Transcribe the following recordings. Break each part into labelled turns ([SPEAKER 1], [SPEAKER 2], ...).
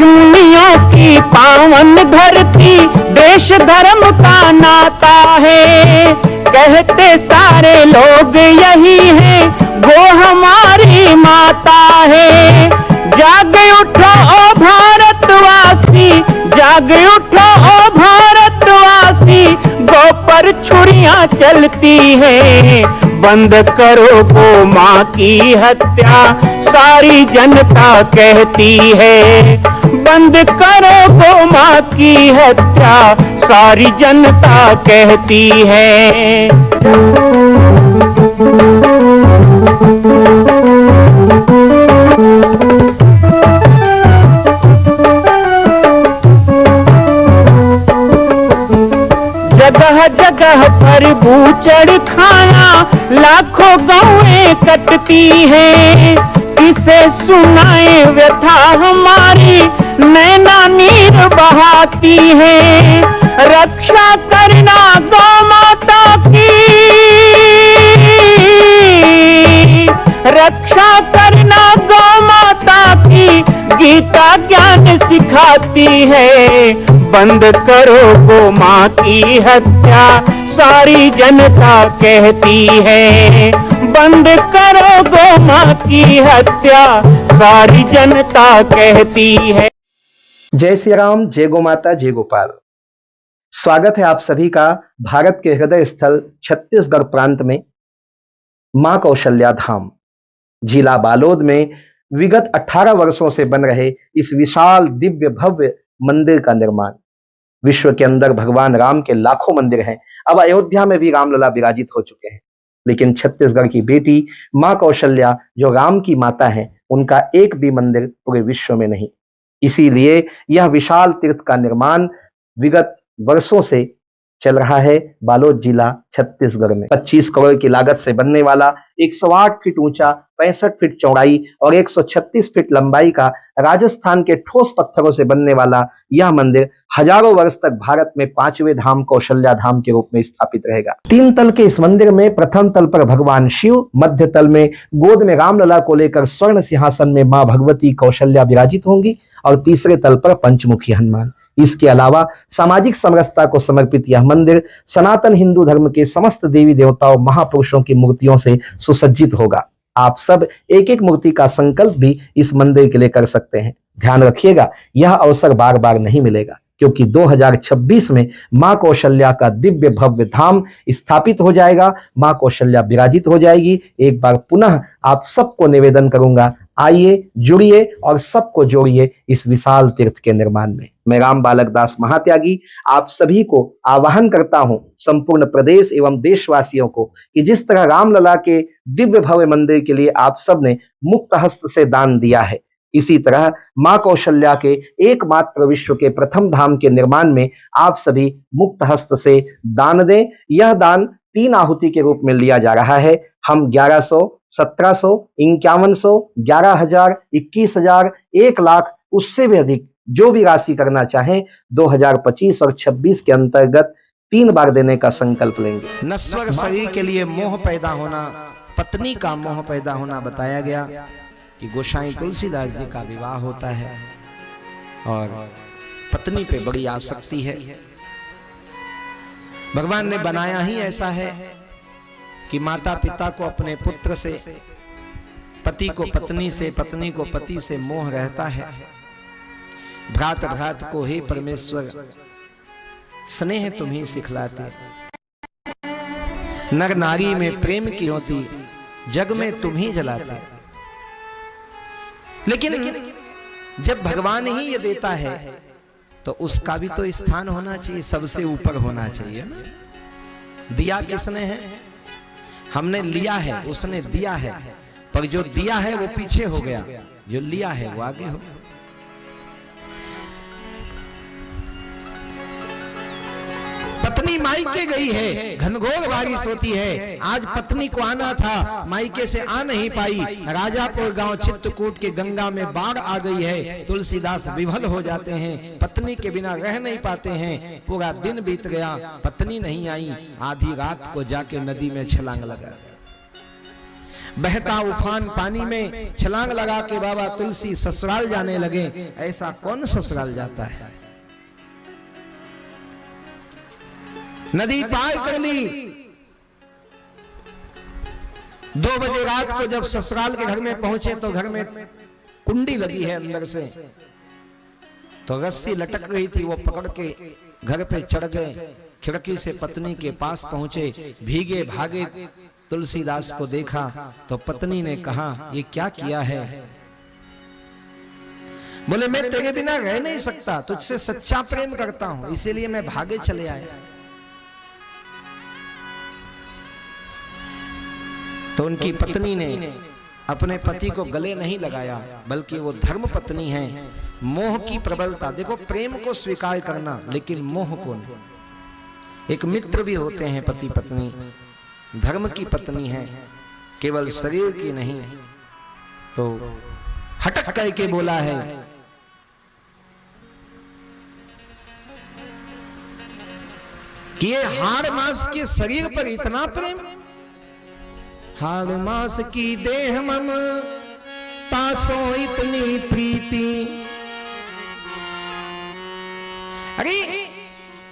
[SPEAKER 1] ऋषिमुनियों की पावन धरती, देश धर्म का नाता है। कहते सारे लोग यही है, वो हमारी माता है। जाग उठो ओ भारतवासी, जाग उठो ओ भारतवासी, गौ पर छुरियां चलती है। बंद करो गौ माँ की हत्या, सारी जनता कहती है। बंद करो गौ माँ की हत्या, सारी जनता कहती है। जगह जगह पर बूचड़ खाना, लाखों गौएं कटती हैं। किसे सुनाए व्यथा हमारी, नैना नीर बहाती है। रक्षा करना गौ माता की, रक्षा करना गौ माता की, गीता ज्ञान सिखाती है। बंद करो गौ माँ की हत्या, सारी जनता कहती है। बंद करो गौ माँ की हत्या, सारी जनता कहती है।
[SPEAKER 2] जय श्री राम, जय गौ माता, जय गोपाल। स्वागत है आप सभी का भारत के हृदय स्थल छत्तीसगढ़ प्रांत में मां कौशल्या धाम जिला बालोद में विगत 18 वर्षों से बन रहे इस विशाल दिव्य भव्य मंदिर का निर्माण। विश्व के अंदर भगवान राम के लाखों मंदिर हैं। अब अयोध्या में भी रामलला विराजित हो चुके हैं, लेकिन छत्तीसगढ़ की बेटी मां कौशल्या जो राम की माता है, उनका एक भी मंदिर पूरे विश्व में नहीं। इसीलिए यह विशाल तीर्थ का निर्माण विगत वर्षों से चल रहा है बालोद जिला छत्तीसगढ़ में। 25 करोड़ की लागत से बनने वाला 108 फीट ऊंचा, 65 फीट चौड़ाई और 136 फीट लंबाई का राजस्थान के ठोस पत्थरों से बनने वाला यह मंदिर हजारों वर्ष तक भारत में 5वें धाम कौशल्या धाम के रूप में स्थापित रहेगा। 3 तल के इस मंदिर में प्रथम तल पर भगवान शिव, मध्य तल में गोद में रामलला को लेकर स्वर्ण सिंहासन में मां भगवती कौशल्या विराजित होंगी और तीसरे तल पर पंचमुखी हनुमान। इसके अलावा सामाजिक समरसता को समर्पित यह मंदिर सनातन हिंदू धर्म के समस्त देवी देवताओं महापुरुषों की मूर्तियों से सुसज्जित होगा। आप सब एक एक मूर्ति का संकल्प भी इस मंदिर के लिए कर सकते हैं। ध्यान रखिएगा, यह अवसर बार बार नहीं मिलेगा, क्योंकि 2026 में मां कौशल्या का दिव्य भव्य धाम स्थापित हो जाएगा। मां कौशल्या विराजित हो जाएगी। एक बार पुनः आप सबको निवेदन करूंगा, आइए, जुड़िए और सबको जोड़िए इस विशाल तीर्थ के निर्माण में। मैं राम बालक दास महात्यागी आप सभी को आह्वान करता हूं, संपूर्ण प्रदेश एवं देशवासियों को, कि जिस तरह रामलला के दिव्य भव्य मंदिर के लिए आप सब ने मुक्त हस्त से दान दिया है, इसी तरह मां कौशल्या के एकमात्र विश्व के प्रथम धाम के निर्माण में आप सभी मुक्त हस्त से दान दें। यह दान 3 आहुति के रूप में लिया जा रहा है। हम 1100, 1700, 5100, 11,000, 21,000, 1 लाख, उससे भी अधिक जो भी राशि करना चाहें 2025 और 26 के अंतर्गत 3 बार देने का संकल्प लेंगे।
[SPEAKER 3] नश्वर शरीर के लिए मोह पैदा होना, पत्नी का मोह पैदा होना बताया गया कि गोसाई तुलसीदास जी का विवाह होता है और पत्नी पे बड़ी आसक्ति है। भगवान ने बनाया ही ऐसा है कि माता पिता को अपने पुत्र से, पति को पत्नी से, पत्नी को पति से मोह रहता है। भ्रात भ्रात को हे परमेश्वर स्नेह तुम ही सिखलाते, नर नारी में प्रेम की होती, जग में तुम ही जलाते। लेकिन जब भगवान ही ये देता है तो उसका भी तो स्थान होना चाहिए, सबसे ऊपर होना चाहिए ना। दिया किसने है? हमने लिया है, उसने दिया है, पर जो दिया है वो पीछे हो गया, जो लिया है वो आगे हो गया। पत्नी मायके गई है, घनघोर बारिश होती है। आज पत्नी को आना था, मायके से आ नहीं पाई। राजापुर गांव चित्रकूट के गंगा में बाढ़ आ गई है। तुलसीदास विभल हो जाते हैं, पत्नी के बिना रह नहीं पाते हैं। पूरा दिन बीत गया, पत्नी नहीं आई। आधी रात को जाके नदी में छलांग लगा। बहता उफान पानी में छलांग लगा के बाबा तुलसी ससुराल जाने लगे। ऐसा कौन ससुराल जाता है? नदी पार कर ली। 2 बजे रात को जब ससुराल के घर में पहुंचे तो घर में कुंडी लगी है अंदर से, तो रस्सी लटक रही थी, वो पकड़ के घर पे चढ़ गए। खिड़की से पत्नी के पास पहुंचे, भीगे भागे तुलसीदास को देखा तो पत्नी ने कहा, ये क्या किया है? बोले, मैं तेरे बिना रह नहीं सकता, तुझसे सच्चा प्रेम करता हूं, इसीलिए मैं भागे चले आया। तो उनकी पत्नी ने अपने पति को गले नहीं लगाया, बल्कि वो धर्म पत्नी है। मोह की प्रबलता, देखो प्रेम को स्वीकार करना लेकिन मोह को नहीं। एक मित्र भी होते हैं पति पत्नी, धर्म की पत्नी है, केवल शरीर की नहीं। तो हटक करके बोला है कि ये हाड़ मास के शरीर पर इतना प्रेम, हाड़ मास की देह मम तासो इतनी प्रीति। अरे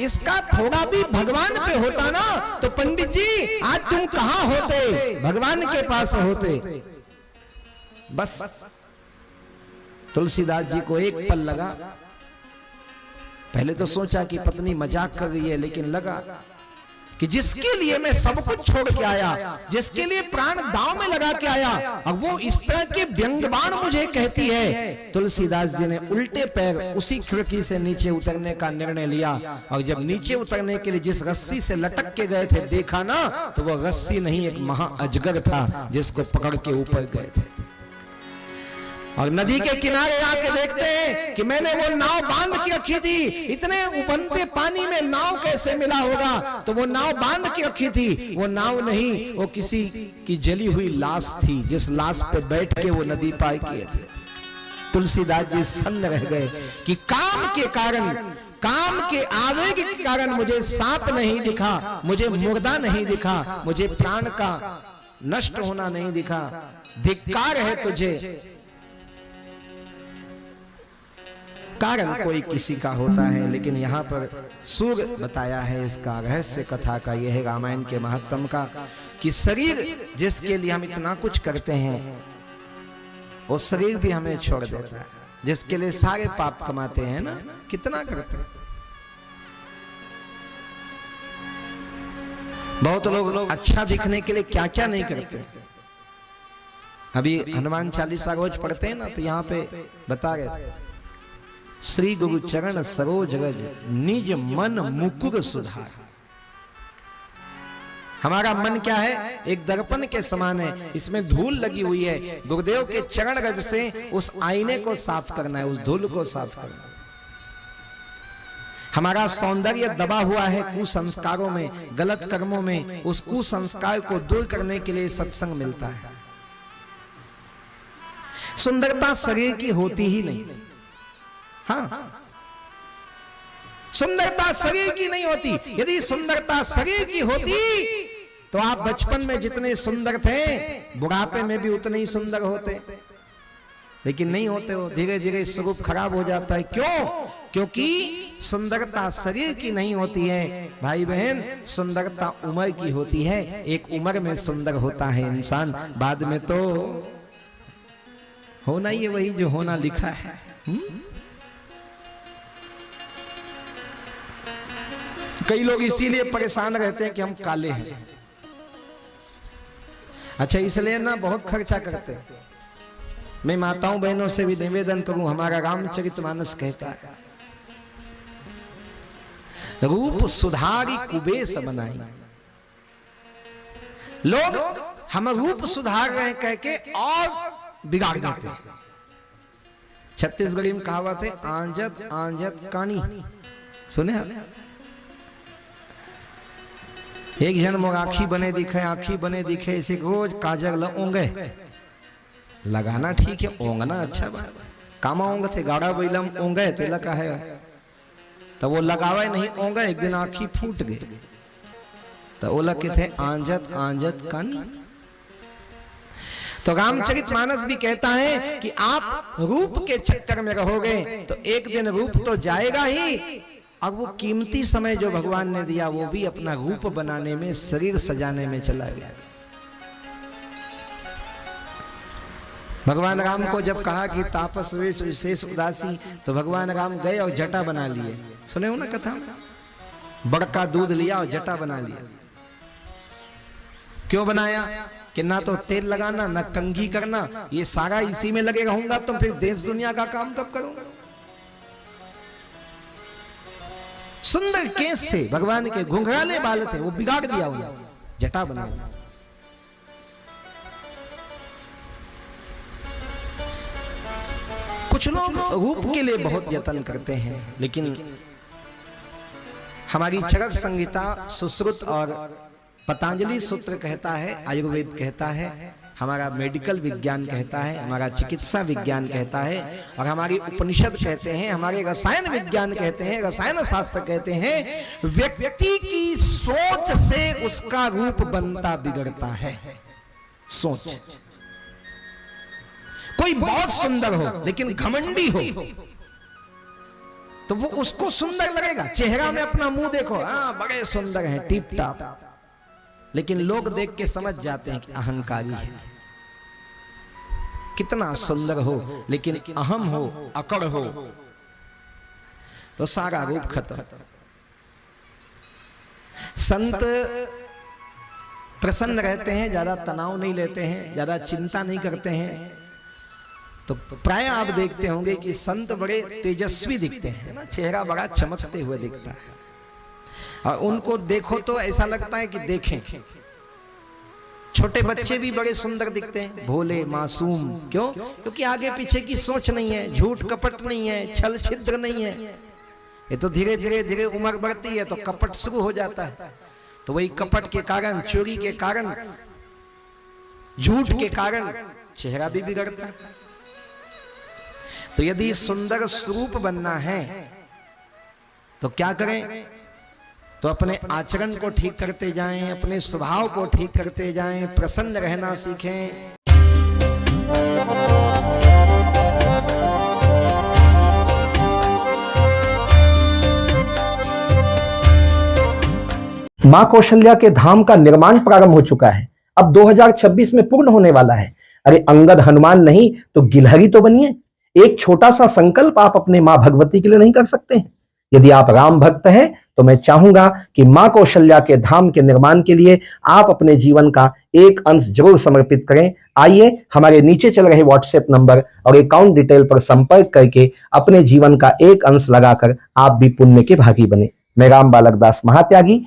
[SPEAKER 3] इसका थोड़ा भी भगवान पे होता ना तो पंडित जी आज तुम कहां होते, भगवान के पास होते। बस तुलसीदास जी को एक पल लगा, पहले तो सोचा कि पत्नी मजाक कर रही है, लेकिन लगा कि जिसके लिए मैं सब कुछ छोड़ के आया, जिसके लिए प्राण दांव में लगा के आया, अब वो इस तरह के व्यंग्यबाण मुझे कहती है। तुलसीदास जी ने उल्टे पैर उसी खिड़की से नीचे उतरने का निर्णय लिया, और जब नीचे उतरने के लिए जिस रस्सी से लटक के गए थे, देखा ना तो वो रस्सी नहीं, एक महा अजगर था जिसको पकड़ के ऊपर गए थे। और नदी के किनारे आके देखते हैं कि मैंने वो नाव बांध के रखी थी, इतने उबलते पानी में नाव कैसे मिला होगा? तो वो नाव बांध के रखी थी, वो नाव नहीं, वो किसी की जली हुई लाश थी, जिस लाश पे बैठ के वो नदी पार किए थे। तुलसीदास जी सन्न रह गए कि काम के कारण, काम के आवेग के कारण मुझे सांप नहीं दिखा, मुझे मुर्दा नहीं दिखा, मुझे प्राण का नष्ट होना नहीं दिखा। धिक्कार है तुझे। कारण कोई किसी का होता है, लेकिन यहाँ पर सूर बताया है इसका रहस्य कथा का, यह है रामायण के महत्व का, कि शरीर जिसके लिए हम इतना कुछ करते हैं वो शरीर भी हमें छोड़ देता है। जिसके लिए सारे पाप कमाते हैं ना, कितना करते हैं। बहुत लोग अच्छा दिखने के लिए क्या क्या नहीं करते। अभी हनुमान चालीसा रोज पढ़ते हैं ना, तो यहाँ पे बता गए, श्री गुरु चरण सरोज रज निज मन मुकुर सुधार। हमारा मन क्या है? एक दर्पण के समान है, इसमें धूल लगी हुई है। गुरुदेव के चरण रज से उस आईने को साफ करना है, उस धूल को साफ करना है। हमारा सौंदर्य दबा हुआ है कुसंस्कारों में, गलत कर्मों में। उस कुसंस्कार को दूर करने के लिए सत्संग मिलता है। सुंदरता शरीर की होती ही नहीं। हाँ, सुंदरता शरीर की नहीं होती। यदि सुंदरता शरीर की होती तो आप बचपन में जितने सुंदर थे बुढ़ापे में भी उतने ही सुंदर होते, लेकिन नहीं होते हो। धीरे धीरे स्वरूप खराब हो जाता है। क्यों? क्योंकि सुंदरता शरीर की नहीं होती है भाई बहन, सुंदरता उम्र की होती है। एक उम्र में सुंदर होता है इंसान, बाद में तो होना ही है वही जो होना लिखा है। कई लोग इसीलिए परेशान रहते हैं कि हम काले हैं। अच्छा, इसलिए ना बहुत खर्चा करते हैं। मैं माताओं बहनों से भी निवेदन करूं, हमारा रामचरितमानस कहता है, रूप सुधारी कुबेश बनाई। लोग हम रूप सुधार रहे हैं कह के और बिगाड़ देते हैं। छत्तीसगढ़ी में कहावत है, आंजत आंजत कानी। सुने आप? एक जन मोग आखी बने दिखे, आखी बने दिखे, इसे रोज काजल ओंगे लगाना ठीक है, ओंगना अच्छा बात। कामा ओंग थे गाड़ा बैलम ओंगे ते लगा है, तो वो लगावे नहीं ओंगे। एक दिन आखी फूट गई तो ओला के थे आंजत आंजत कन। तो रामचरितमानस भी कहता है कि आप रूप के चक्कर में रहोगे तो एक दिन रूप तो जाएगा ही, और वो कीमती समय जो भगवान ने दिया वो भी अपना रूप बनाने में, शरीर सजाने में चला गया। भगवान राम को जब कहा कि तापस वेश विशेष उदासी, तो भगवान राम गए और जटा बना लिए। सुने हो ना कथा, बड़का दूध लिया और जटा बना लिया। क्यों बनाया? कि ना तो तेल लगाना ना कंघी करना, ये सारा इसी में लगे रहूंगा तो फिर देश दुनिया का काम कब करूंगा। सुंदर केस थे भगवान के, घुंघराले बाल थे, वो बिगाड़ दिया उन्होंने, जटा बना लिया। कुछ लोग रूप के लिए बहुत यत्न करते हैं, लेकिन हमारी चरक संहिता, सुश्रुत और पतंजलि सूत्र कहता है, आयुर्वेद कहता है, हमारा मेडिकल विज्ञान कहता है, हमारा चिकित्सा विज्ञान कहता है, और हमारी उपनिषद कहते हैं, हमारे रसायन विज्ञान कहते हैं, रसायन शास्त्र कहते हैं, व्यक्ति की सोच से उसका रूप बनता बिगड़ता है। सोच, कोई बहुत सुंदर हो लेकिन घमंडी हो तो वो उसको सुंदर लगेगा। चेहरा में अपना मुंह देखो, हाँ बड़े सुंदर हैं, टिप टाप, लेकिन लोग देख के समझ जाते हैं कि अहंकारी है। कितना सुंदर हो लेकिन अहम हो, अकड़ हो, तो सारा रूप खत्म। संत प्रसन्न रहते हैं, ज्यादा तनाव नहीं लेते हैं, ज्यादा चिंता नहीं करते हैं, तो प्राय आप देखते होंगे कि संत बड़े तेजस्वी दिखते हैं ना, चेहरा बड़ा चमकते हुए दिखता है, और उनको देखो तो ऐसा लगता है कि देखें। छोटे बच्चे भी बड़े सुंदर दिखते हैं, भोले मासूम। क्यों? क्योंकि आगे पीछे की सोच नहीं है, झूठ कपट नहीं है, छल छिद्र नहीं है। ये तो धीरे धीरे धीरे उम्र बढ़ती है तो कपट शुरू हो जाता है, तो वही कपट के कारण, चोरी के कारण, झूठ के कारण चेहरा भी बिगड़ता है। तो यदि सुंदर स्वरूप बनना है तो क्या करें? तो अपने आचरण को ठीक करते जाएं, अपने स्वभाव को ठीक करते जाएं, प्रसन्न रहना सीखें।
[SPEAKER 2] मां कौशल्या के धाम का निर्माण प्रारंभ हो चुका है, अब 2026 में पूर्ण होने वाला है। अरे अंगद हनुमान नहीं तो गिलहरी तो बनिए। एक छोटा सा संकल्प आप अपने मां भगवती के लिए नहीं कर सकते हैं? यदि आप राम भक्त हैं तो मैं चाहूंगा कि मां कौशल्या के धाम के निर्माण के लिए आप अपने जीवन का एक अंश जरूर समर्पित करें। आइए हमारे नीचे चल रहे व्हाट्सएप नंबर और अकाउंट डिटेल पर संपर्क करके अपने जीवन का एक अंश लगाकर आप भी पुण्य के भागी बने। मैं राम बालक दास महात्यागी,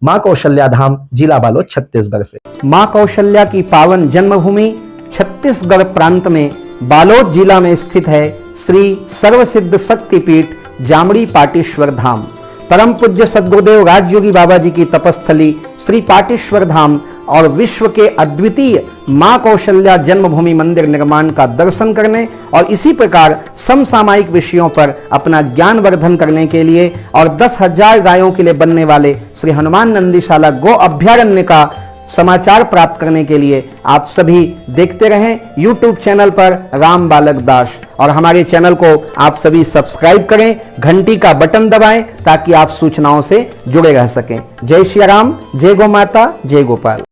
[SPEAKER 2] मां कौशल्या धाम, जिला बालोद, छत्तीसगढ़ से। मां कौशल्या की पावन जन्मभूमि छत्तीसगढ़ प्रांत में बालोद जिला में स्थित है श्री सर्वसिद्ध शक्तिपीठ जामड़ी पाटेश्वर धाम। परम पूज्य सद्गुरुदेव राजयोगी बाबा जी की तपस्थली श्री पाटेश्वर धाम और विश्व के अद्वितीय मां कौशल्या जन्मभूमि मंदिर निर्माण का दर्शन करने और इसी प्रकार समसामयिक विषयों पर अपना ज्ञान वर्धन करने के लिए और 10,000 गायों के लिए बनने वाले श्री हनुमान नंदीशाला गो अभ्यारण्य का समाचार प्राप्त करने के लिए आप सभी देखते रहें YouTube चैनल पर राम बालक दास, और हमारे चैनल को आप सभी सब्सक्राइब करें, घंटी का बटन दबाएं ताकि आप सूचनाओं से जुड़े रह सकें। जय श्री राम, जय गौ माता, जय गोपाल।